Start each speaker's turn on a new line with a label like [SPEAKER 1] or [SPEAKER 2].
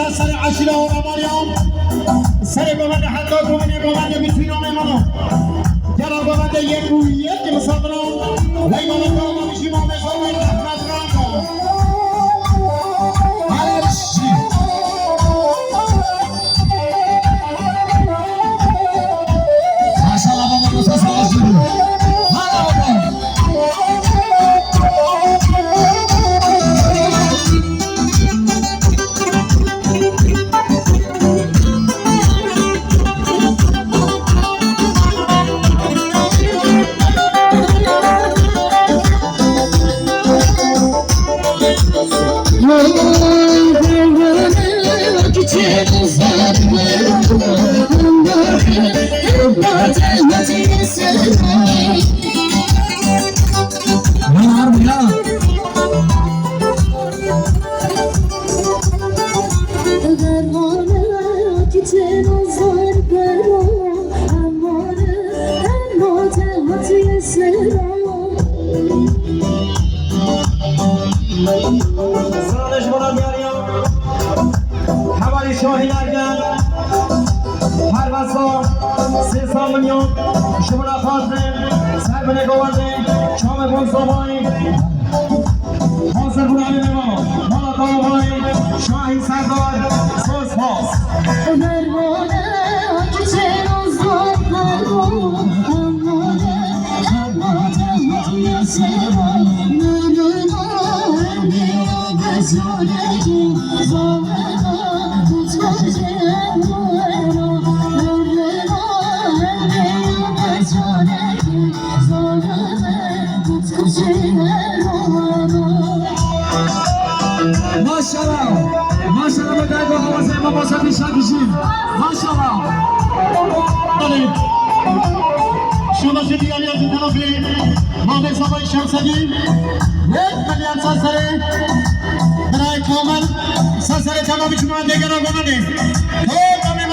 [SPEAKER 1] برای سر عشیره و رماریان سر گوند حتی گوند میتونم ایمانو جرا گوند یک مسافران و ایمان کام میشیم آمشان و رحمت رام هرشی ماشاءالله بابا موسیقی سازی شما شدی علی از طرف محمد صاحب شمسدی یک میلیون ساسره برای کامل ساسره تمامی شما دیگر آگاهانه تو